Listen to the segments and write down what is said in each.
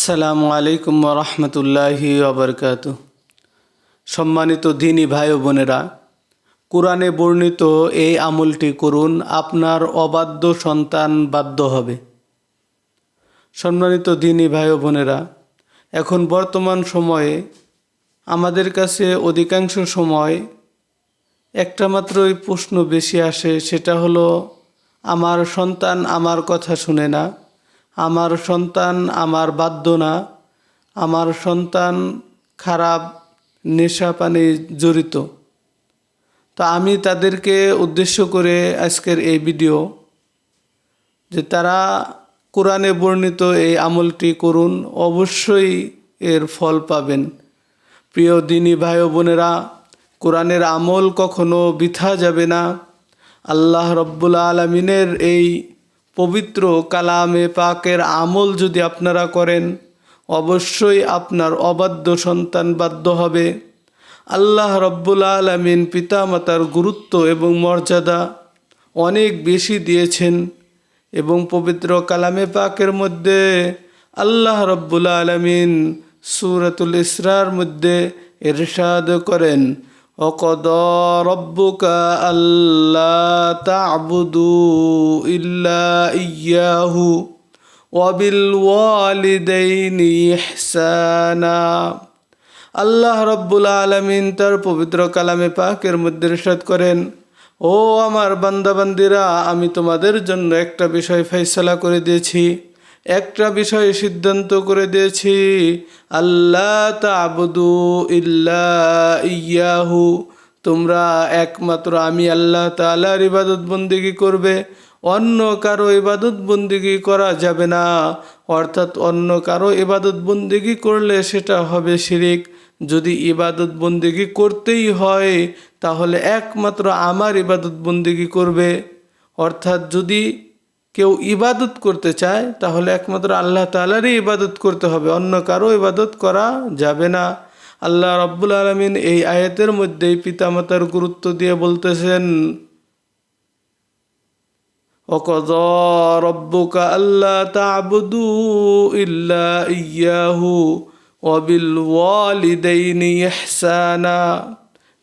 আসসালামু আলাইকুম রহমতুল্লাহি ওবরকাতু। সম্মানিত দিনী ভাই ও বোনেরা, কোরআনে বর্ণিত এই আমলটি করুন, আপনার অবাধ্য সন্তান বাধ্য হবে। সম্মানিত দিনী ভাই ও বোনেরা, এখন বর্তমান সময়ে আমাদের কাছে অধিকাংশ সময় একটা মাত্রই প্রশ্ন বেশি আসে, সেটা হলো আমার সন্তান আমার কথা শুনে না, আমার সন্তান আমার বাধ্য না, আমার সন্তান খারাপ নেশা পানি জড়িত। তো আমি তাদেরকে উদ্দেশ্য করে আজকের এই ভিডিও, যে তারা কোরআনে বর্ণিত এই আমলটি করুন, অবশ্যই এর ফল পাবেন। প্রিয় দিনী ভাই ও বোনেরা, কোরআনের আমল কখনো বৃথা যাবে না। আল্লাহ রব্বুল আলমিনের এই পবিত্র কালামে পাকের আমল যদি আপনারা করেন, অবশ্যই আপনার অবাধ্য সন্তান বাধ্য হবে। আল্লাহ রব্বুল আলমিন পিতামাতার গুরুত্ব এবং মর্যাদা অনেক বেশি দিয়েছেন, এবং পবিত্র কালামে পাকের মধ্যে আল্লাহ রব্বুল আলমিন সূরাতুল ইসরার মধ্যে ইরশাদ করেন, ওয়াকাদা রব্বুকা আল্লা তা'বুদু ইল্লা ইয়্যাহু ওয়া বিল ওয়ালিদাইনি ইহসানা। আল্লাহ রব্বুল আলামিন তার পবিত্র কালামে পাকের মধ্যে ইরশাদ করেন, ও আমার বান্দাবান্দিরা, আমি তোমাদের জন্য একটা বিষয় ফয়সালা করে দিয়েছি, একটা বিষয় সিদ্ধান্ত করে দিয়েছি, আল্লাহ তা'বুদু ইল্লা ইয়্যাহু, তোমরা একমাত্র আমি আল্লাহ তাআলার ইবাদত বন্দেগী করবে, অন্য কারো ইবাদত বন্দেগী করা যাবে না। অর্থাৎ অন্য কারো ইবাদত বন্দেগী করলে সেটা হবে শিরিক। যদি ইবাদত বন্দেগী করতেই হয় তাহলে একমাত্র আমার ইবাদত বন্দেগী করবে। অর্থাৎ যদি কেউ ইবাদত করতে চায় তাহলে একমাত্র আল্লাহ তাআলারই ইবাদত করতে হবে, অন্য কারো ইবাদত করা যাবে না। আল্লাহ রাব্বুল আলামিন এই আয়াতের মধ্যেই পিতামাতার গুরুত্ব দিয়ে বলতেছেন, ওয়াকাদা রব্বুকা আল্লা তা'বুদু ইল্লা ইয়্যাহু ওয়া বিল ওয়ালিদাইনি ইহসানা,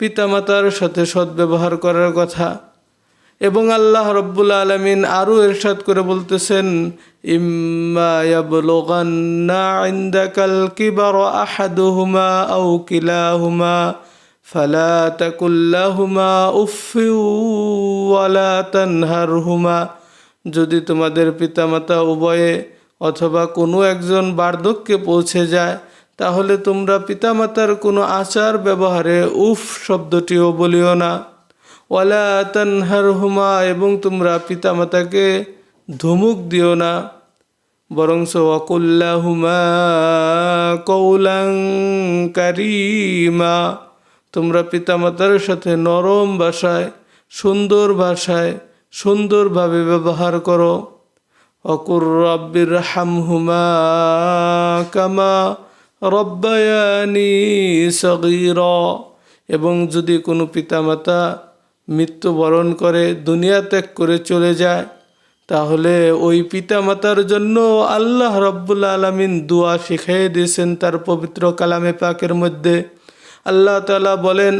পিতামাতার সাথে সদ্ব্যবহার করার কথা। এবং আল্লাহ রব্বুল আলামিন আরও ইরশাদ করে বলতেছেন, ইম্মা ইয়াবলুগান্না ইনদাকাল কিবারা আহাদুহুমা আও কিলাহুমা ফালা তাকুল লাহুমা উফফিউ ওয়ালা তানহারহুমা, যদি তোমাদের পিতামাতা উভয়ে অথবা কোনো একজন বার্ধক্যে পৌঁছে যায় তাহলে তোমরা পিতামাতার কোনো আচার ব্যবহারে উফ শব্দটিও বলিও না। ওয়ালা তানহারহুমা, এবং তোমরা পিতামাতাকে ধমক দিও না, বরংস ওয়াকুল লাহুমা কওলান কারীমা, তোমরা পিতামাতার সাথে নরম ভাষায় সুন্দরভাবে ব্যবহার করো। ওয়াকুর রাব্বিরহামহুমা কামা রব্বায়ানি সগীরা, এবং যদি কোনো পিতামাতা মৃত্যুবরণ করে, দুনিয়া ত্যাগ করে চলে যায়, তাহলে ওই পিতামাতার জন্য আল্লাহ রাব্বুল আলামিন দোয়া শিখিয়ে দিয়েছেন তার পবিত্র কালামে পাকের মধ্যে। আল্লাহ তাআলা বলেন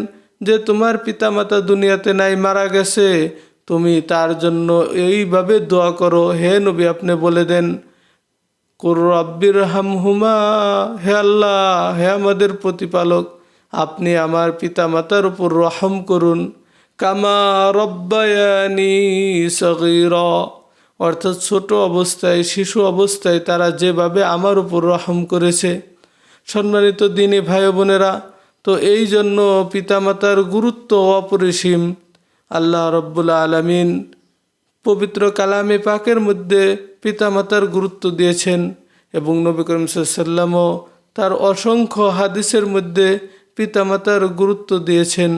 যে তোমার পিতামাতা দুনিয়াতে নাই, মারা গেছে, তুমি তার জন্য এইভাবে দোয়া করো। হে নবী, আপনি বলে দেন, কুর রাব্বিরহামহুমা, হে আল্লাহ, হে আমাদের প্রতিপালক, আপনি আমার পিতামাতার উপর রহম করুন, কামা রব্বায়ানি সগীরা, অর্থাৎ ছোট অবস্থায়, শিশু অবস্থায় তারা যেভাবে আমার উপর রহম করেছে। সম্মানিত দিনী ভাই বোনেরা, তো এই জন্য পিতামাতার গুরুত্ব অপরিসীম। আল্লাহ রব্বুল আলামিন পবিত্র কালামে পাকের মধ্যে পিতামাতার গুরুত্ব দিয়েছেন, এবং নবী করিম সাল্লাল্লাহু আলাইহি ওয়াসাল্লামও তার অসংখ্য হাদিসের মধ্যে পিতামাতার গুরুত্ব দিয়েছেন।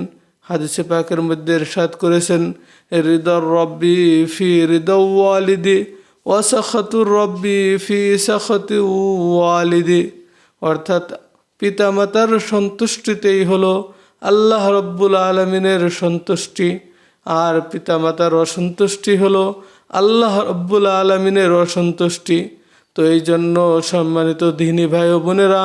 হাদিসে পাকের মধ্যে ইরশাদ করেছেন, রিদার রব্বি ফি রিদাউ ওয়ালিদি ওয়া সাখাতুর রব্বি ফি সাখাতি ওয়ালিদি, অর্থাৎ পিতামাতার সন্তুষ্টিতেই হলো আল্লাহ রব্বুল আলমিনের সন্তুষ্টি, আর পিতামাতার অসন্তুষ্টি হলো আল্লাহ রব্বুল আলমিনের অসন্তুষ্টি। তো এই জন্য সম্মানিত দিনী ভাই ও বোনেরা,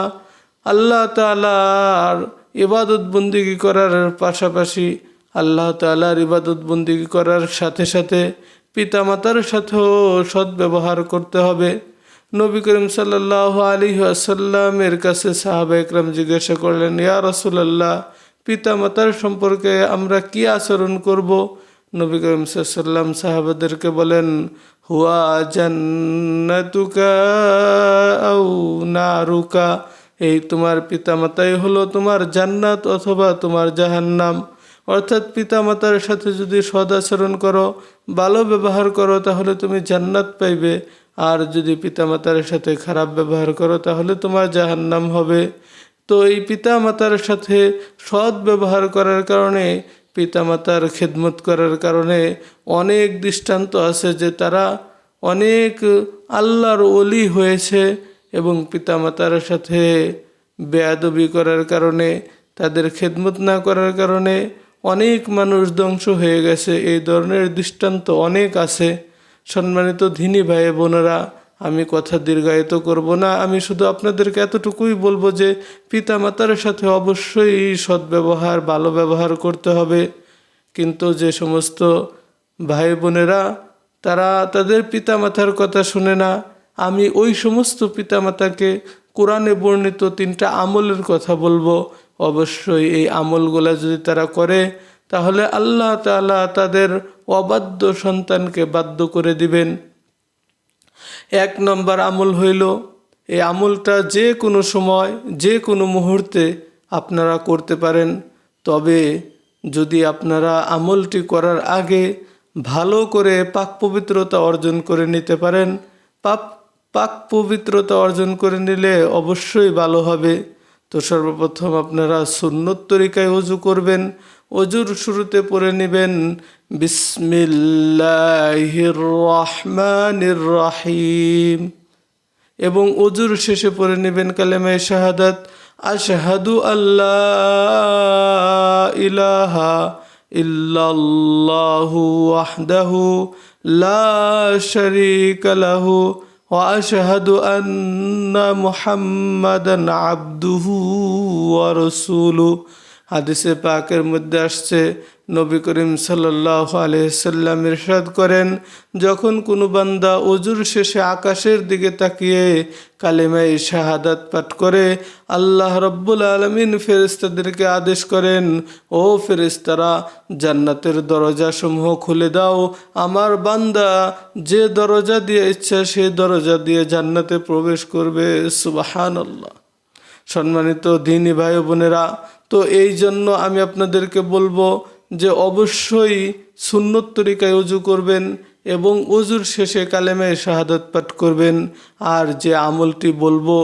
আল্লাহ তাআলার ইবাদত বন্দিগি করার পাশাপাশি, আল্লাহ তাআলার ইবাদত বন্দিগি করার সাথে সাথে পিতামাতার সাথেও সদ্ব্যবহার করতে হবে। নবী করিম সাল্লাল্লাহু আলাইহি ওয়াসাল্লামের কাছে সাহাবা একরাম জিজ্ঞাসা করলেন, ইয়া রাসূলুল্লাহ, পিতামাতার সম্পর্কে আমরা কি আচরণ করব? নবী করিম সাল্লাল্লাহু আলাইহি ওয়াসাল্লাম সাহাবাদেরকে বলেন, হুয়া জান্নাতুকা আও নারুকা, এই তোমার পিতামাতাই হলো তোমার জান্নাত অথবা তোমার জাহান্নাম। অর্থাৎ পিতামাতার সাথে যদি সদাচরণ করো, ভালো ব্যবহার করো, তাহলে তুমি জান্নাত পাইবে। আর যদি পিতামাতার সাথে খারাপ ব্যবহার করো, তাহলে তোমার জাহান্নাম হবে। তো এই পিতামাতার সাথে সৎ ব্যবহার করার কারণে, পিতামাতার খেদমত করার কারণে অনেক দৃষ্টান্ত আছে যে তারা অনেক আল্লাহর ওলি হয়েছে। এবং পিতামাতার সাথে বেয়াদবি করার কারণে, তাদের খেদমত না করার কারণে অনেক মানুষ ধ্বংস হয়ে গেছে। এই ধরনের দৃষ্টান্ত অনেক আছে। সম্মানিত দিনী ভাই বোনেরা, আমি কথা দীর্ঘায়িত করব না, আমি শুধু আপনাদেরকে এতটুকুই বলবো যে পিতামাতার সাথে অবশ্যই সদ্ব্যবহার, ভালো ব্যবহার করতে হবে। কিন্তু যে সমস্ত ভাই বোনেরা তারা তাদের পিতামাতার কথা শুনে না, আমি ওই সমস্ত পিতামাতাকে কোরআনে বর্ণিত 3টা আমলের কথা বলবো। অবশ্যই এই আমলগুলা যদি তারা করে, তাহলে আল্লাহ তাআলা তাদের অবাধ্য সন্তানকে বাধ্য করে দিবেন। 1 নম্বর আমল হইল, এই আমলটা যে কোনো সময়, যে কোনো মুহূর্তে আপনারা করতে পারেন। তবে যদি আপনারা আমলটি করার আগে ভালো করে পাক পবিত্রতা অর্জন করে নিতে পারেন, পাক পবিত্রতা অর্জন করে নিলে অবশ্যই ভালো হবে। তো সর্বপ্রথম আপনারা সুন্নত তরিকায় ওযু করবেন। ওযুর শুরুতে পড়ে নেবেন বিসমিল্লাহির রহমানির রহিম, এবং ওযুর শেষে পড়ে নেবেন কালেমায়ে শাহাদাত, আশহাদু আল্লা ইলাহা ইল্লাল্লাহু ওয়াহদাহু লা শারীকা লাহু ওয়া আশহাদু আন্না মুহাম্মাদান আবদুহু ওয়া রাসূলুহু। হাদিসে পাকের মধ্যে আসছে, নবী করিম সাল্লাল্লাহু আলাইহি সাল্লাম ইরশাদ করেন, যখন কোনো বান্দা ওযুর শেষে আকাশের দিকে তাকিয়ে কালেমায়ে শাহাদাত পাঠ করে, আল্লাহ রাব্বুল আলামিন ফেরেশতাদেরকে আদেশ করেন, ও ফেরেশতারা, জান্নাতের দরজাসমূহ খুলে দাও। আমার বান্দা যে দরজা দিয়ে ইচ্ছা সে দরজা দিয়ে জান্নাতে প্রবেশ করবে। সুবহানাল্লাহ। সম্মানিত দিনী ভাই বোনেরা, তো এই জন্য আমি আপনাদেরকে বলবো যে অবশ্যই সুন্নত তরিকায় ওযু করবেন এবং ওযুর শেষে কালেমায়ে শাহাদাত পাঠ করবেন। আর যে আমলটি বলবো,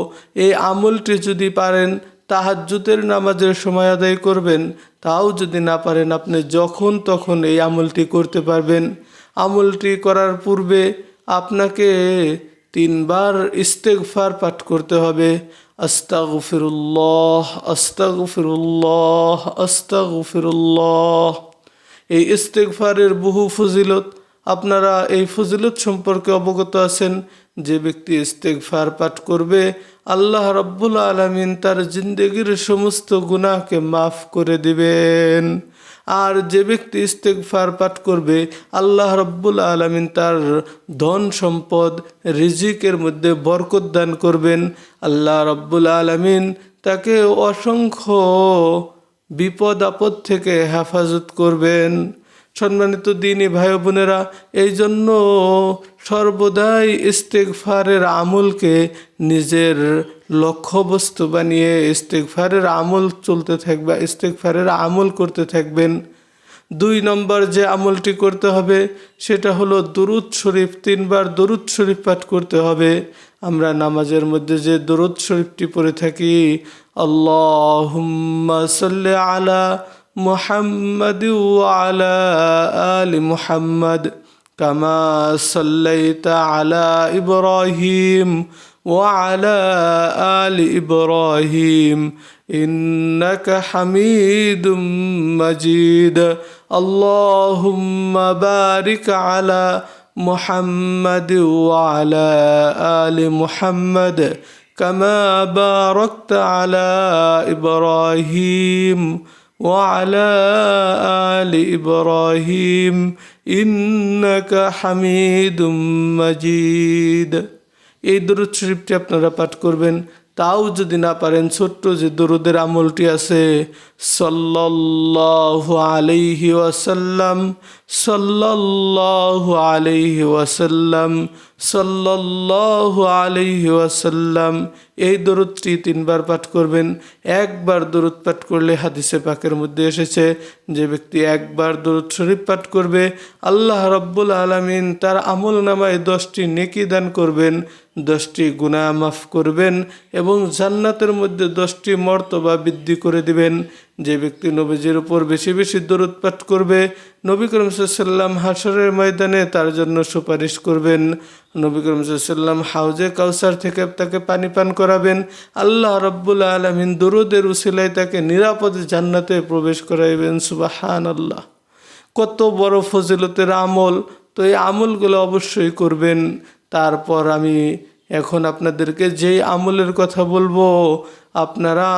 এই আমলটি যদি পারেন তাহাজ্জুদের নামাজের সময় আদায় করবেন। তাও যদি না পারেন, আপনি যখন তখন এই আমলটি করতে পারবেন। আমলটি করার পূর্বে আপনাকে 3 বার ইস্তেগফার পাঠ করতে হবে। আস্তাগফিরুল্লাহ, আস্তাগফিরুল্লাহ, আস্তাগফিরুল্লাহ। এই ইস্তেগফারের বহু ফজিলত, আপনারা এই ফজিলত সম্পর্কে অবগত আছেন। যে ব্যক্তি ইস্তেগফার পাঠ করবে, আল্লাহ রাব্বুল আলামিন তার জিন্দেগির সমস্ত গুনাহকে মাফ করে দিবেন। আর যে ব্যক্তি ইস্তেগফার পাঠ করবে, আল্লাহ রাব্বুল আলামিন তার ধন সম্পদ, রিজিকের মধ্যে বরকত দান করবেন। আল্লাহ রাব্বুল আলামিন তাকে অসংখ্য বিপদ আপদ থেকে হেফাজত করবেন। সম্মানিত দিনী ভাই বোনেরা, এই জন্য সর্বদাই ইস্তেগফারের আমলকে নিজের লক্ষ্যবস্তু বানিয়ে ইস্তেগফারের আমল চলতে থাকবে, ইস্তেগফারের আমল করতে থাকবেন। 2 নম্বর যে আমলটি করতে হবে সেটা হলো দুরূদ শরীফ, 3 বার দুরূদ শরীফ পাঠ করতে হবে। আমরা নামাজের মধ্যে যে দুরূদ শরীফটি পড়ে থাকি, আল্লাহুম্মা সাল্লি আলা মুহাম্মাদ ওয়া আলা আলি মুহাম্মাদ কামা সাল্লাইতা আলা ইব্রাহিম ওয়া আলা আলি ইব্রাহিম ইন্নাকা হামিদুম মাজিদ। আল্লাহুম্মা বারিক আলা محمد وعلى آل محمد كما باركت على إبراهيم وعلى آل إبراهيم إنك حميد مجيد। এই দরুদ শরীফটি আপনারা পাঠ করবেন। তাও যদি না পারেন, ছোট্ট যে দরুদের আমলটি আছে, সাল্লাল্লাহু আলাইহি ওয়াসাল্লাম, সাল্লাল্লাহু আলাইহি ওয়াসাল্লাম, সাল্লাল্লাহু আলাইহি ওয়াসাল্লাম, এই দরুদটি 3 বার পাঠ করবেন। একবার দরুদ পাঠ করলে হাদিসে পাকের মধ্যে এসেছে, যে ব্যক্তি একবার দরুদ শরীফ পাঠ করবে, আল্লাহ রাব্বুল আলামিন তার আমল নামায় 10টি নেকি দান করবেন, 10টি গুনাহ মাফ করবেন এবং জান্নাতের মধ্যে 10টি মর্তবা বৃদ্ধি করে দিবেন। যে ব্যক্তি নবীজির উপর বেশি বেশি দরুদ পাঠ করবে, নবী করিম সাল্লাল্লাহু আলাইহি ওয়াসাল্লাম হাশরের ময়দানে তার জন্য সুপারিশ করবেন। নবী করিম সাল্লাল্লাহু আলাইহি ওয়াসাল্লাম হাউজে কাউসার থেকে তাকে পানি পান করাবেন। আল্লাহ রাব্বুল আলামিন দরুদের উসিলায় তাকে নিরাপদে জান্নাতে প্রবেশ করাইবেন। সুবহানাল্লাহ, কত বড় ফজিলতের আমল! তো এই আমলগুলো অবশ্যই করবেন। তারপর আমি এখন আপনাদেরকে যেই আমলের কথা বলবো, আপনারা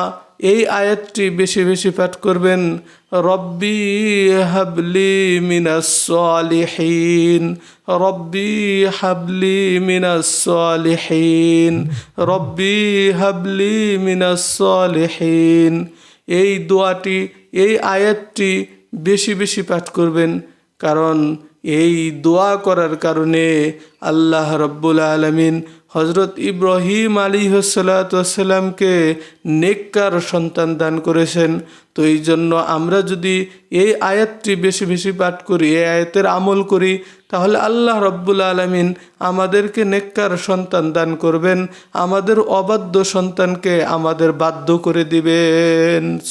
এই আয়াতটি বেশি বেশি পাঠ করবেন। রব্বি হাবলি মিনাস সালিহিন, রব্বি হাবলি মিনাস সালিহিন, রব্বি হাবলি মিনাস সালিহিন। এই দোয়াটি, এই আয়াতটি বেশি বেশি পাঠ করবেন, কারণ এই দোয়া করার কারণে আল্লাহ রাব্বুল আলামিন হযরত ইব্রাহিম আলাইহিস সালাতু ওয়াস সালামকে নেককার সন্তান দান করেছেন। তো এই জন্য আমরা যদি এই আয়াতটি বেশি বেশি পাঠ করি, এই আয়াতের আমল করি, তাহলে আল্লাহ রাব্বুল আলামিন আমাদেরকে নেককার সন্তান দান করবেন, আমাদের অবাধ্য সন্তানকে আমাদের বাধ্য করে দিবেন।